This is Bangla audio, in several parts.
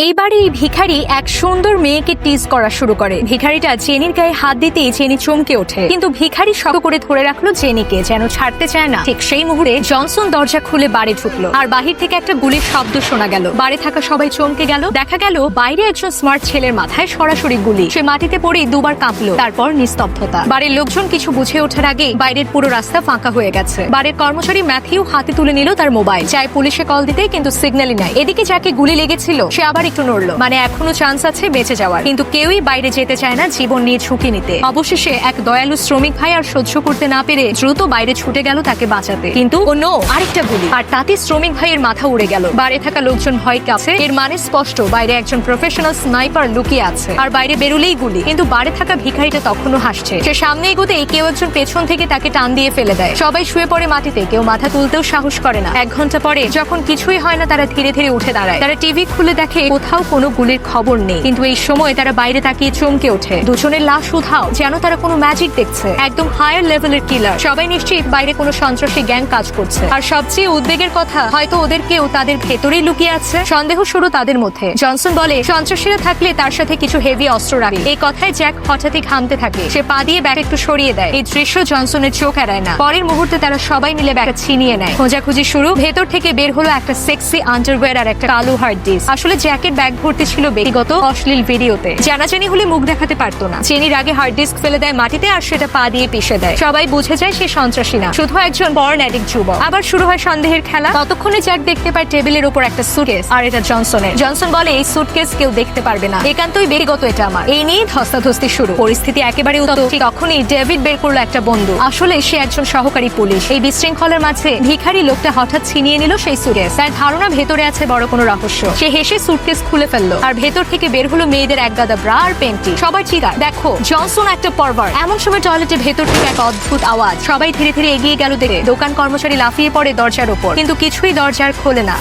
এইবারে এই ভিখারি এক সুন্দর মেয়েকে টিজ করা শুরু করে। ভিখারিটা জেনির গায়ে হাত দিতেই জেনি চমকে ওঠে, কিন্তু ভিখারি শক্ত করে ধরে রাখলো জেনিকে, যেন ছাড়তে চায় না। ঠিক সেই মুহূর্তে জনসন দরজা খুলে বাড়ি ঢুকলো, আর বাহির থেকে একটা গুলির শব্দ শোনা গেল। বাড়ি থাকা সবাই চমকে গেল। দেখা গেল বাইরে একজন স্মার্ট ছেলের মাথায় সরাসরি গুলি। সে মাটিতে পড়ে দুবার কাঁপলো, তারপর নিস্তব্ধতা। বাড়ির লোকজন কিছু বুঝে ওঠার আগে বাইরের পুরো রাস্তা ফাঁকা হয়ে গেছে। বাড়ির কর্মচারী ম্যাথিউ হাতে তুলে নিল তার মোবাইল, চায় পুলিশে কল দিতে, কিন্তু সিগন্যালই নাই। এদিকে যাকে গুলি লেগেছিল সে আবার একটু নড়লো, মানে এখনো চান্স আছে বেঁচে যাওয়ার। কিন্তু কেউই বাইরে যেতে চায় না জীবন নিয়ে ঝুঁকি নিতে। অবশেষে এক দয়ালু শ্রমিক ভাই আর সহ্য করতে না পেরে দ্রুত বাইরে ছুটে গেল তাকে বাঁচাতে, কিন্তু ও নো, আরেকটা গুলি, আর তাতে শ্রমিক ভাইয়ের মাথা উড়ে গেল। বাইরে থাকা লোকজন ভয় কাছে। এর মানে স্পষ্ট, বাইরে একজন প্রফেশনাল স্নাইপার লুকিয়ে আছে, আর বাইরে বেরুলেই গুলি। কিন্তু বাইরে থাকা ভিখারিটা তখনও হাসছে। সে সামনে এগোতেই কেউ একজন পেছন থেকে তাকে টান দিয়ে ফেলে দেয়। সবাই শুয়ে পড়ে মাটিতে, কেউ মাথা তুলতেও সাহস করে না। 1 ঘন্টা পরে যখন কিছুই হয় না, তারা ধীরে ধীরে উঠে দাঁড়ায়। তারা টিভি খুলে দেখে কোথাও কোনো গুলির খবর নেই। কিন্তু এই সময় তারা বাইরে তাকিয়ে চমকে ওঠে। দুজনের লাশ উধাও, যেন তারা কোনো ম্যাজিক দেখছে। একদম হায়ার লেভেলের কিলার। সবাই নিশ্চিত বাইরে কোনো সন্ত্রাসী গ্যাং কাজ করছে। আর সবচেয়ে উদ্বেগের কথা, হয়তো ওদের কেউ তাদের ভেতরেই লুকিয়ে আছে। সন্দেহ শুরু তাদের মধ্যে। জনসন বলে, সন্ত্রাসীরা থাকলে তার সাথে কিছু হেভি অস্ত্র রাখে। এই কথায় জ্যাক হঠাৎই ঘামতে থাকে। সে পা দিয়ে ব্যাগ একটু সরিয়ে দেয়। এই দৃশ্য জনসনের চোখ এড়ায় না। পরের মুহূর্তে তারা সবাই মিলে ব্যাগটা ছিনিয়ে নেয়। খোঁজাখুঁজি শুরু। ভেতর থেকে বের হলো একটা সেক্সি আন্ডারওয়্যার আর একটা কালো হার্ড ডিস্ক। আসলে জ্যাকের ব্যাগ ভর্তি ছিল ব্যক্তিগত অশ্লীল ভিডিওতে। জানাজানি হলে মুখ দেখাতে পারতো না। জেনির আগে হার্ড ডিস্ক ফেলে দেয় মাটিতে, আর সেটা পা দিয়ে পিষে দেয়। সবাই বুঝে যায় সে সন্ত্রাসী না, শুধু একজন বর্ন অ্যাডিক্ট যুবক। আবার শুরু হয় সন্দেহের খেলা। ততক্ষণে জ্যাক দেখতে পায় টেবিলের উপর একটা সুটকেস, আর এটা জনসনের। জনসন বলে, এই সুটকেস কেউ দেখতে পারবে না, একান্তই ব্যক্তিগত, এটা আমার। এই নিয়ে ধস্তাধস্তি শুরু। পরিস্থিতি একেবারে উত্তপ্ত। ঠিক তখনই ডেভিড বের করলো একটা বন্দুক। আসলে সে একজন সহকারী পুলিশ। এই বিশৃঙ্খলার মাঝে ভিখারি লোকটা হঠাৎ ছিনিয়ে নিল সেই সুটকেস। তার ধারণা ভেতরে আছে বড় কোনো রহস্য। সে হেসে সুটকেস খুলে ফেললো, আর ভেতর থেকে বের হলো মেয়েদের এক গাদা ব্রা আর পেন্টি। সবার চিৎকার, দেখো জনসন একটা পারভার্ট। এমন সময় টয়লেটের ভেতর থেকে এক অদ্ভুত আওয়াজ। সবাই ধীরে ধীরে এগিয়ে গেল দেখে। দোকান কর্মচারী লাফিয়ে পড়ে দরজার উপর, কিন্তু কিছুই দরজার খোলে না।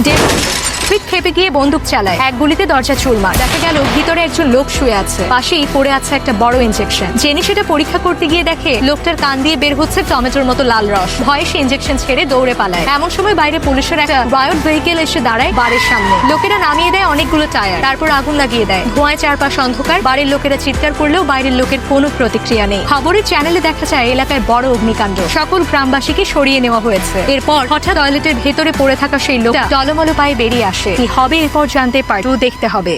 ঠিক খেপে গিয়ে বন্দুক চালায়। এক গুলিতে দরজা চুরমার। দেখা গেল ভিতরে একজন লোক শুয়ে আছে। পাশেই পড়ে আছে একটা বড় ইনজেকশন। জেনি সেটা পরীক্ষা করতে গিয়ে দেখে লোকটার কান দিয়ে বের হচ্ছে টমেটোর মতো লাল রস। ভয়ে সে ইনজেকশন ছেড়ে দৌড়ে পালায়। এমন সময় বাইরে পুলিশের একটা রায়ট ভেহিকেল এসে দাঁড়ায় বাড়ির সামনে। লোকেরা নামিয়ে দেয় অনেকগুলো টায়ার, তারপর আগুন লাগিয়ে দেয়। ধোঁয়ায় চারপাশ অন্ধকার। বাড়ির লোকেরা চিৎকার করলেও বাইরের লোকের কোনো প্রতিক্রিয়া নেই। খবরের চ্যানেলে দেখা যায় এলাকায় বড় অগ্নিকাণ্ড। সকল গ্রামবাসীকে সরিয়ে নেওয়া হয়েছে। এরপর হঠাৎ টয়লেটের ভেতরে পড়ে থাকা সেই লোকটা টলমলো পায়ে বেরিয়ে আসে। কি হবে এরপর জানতে পারো, দেখতে হবে।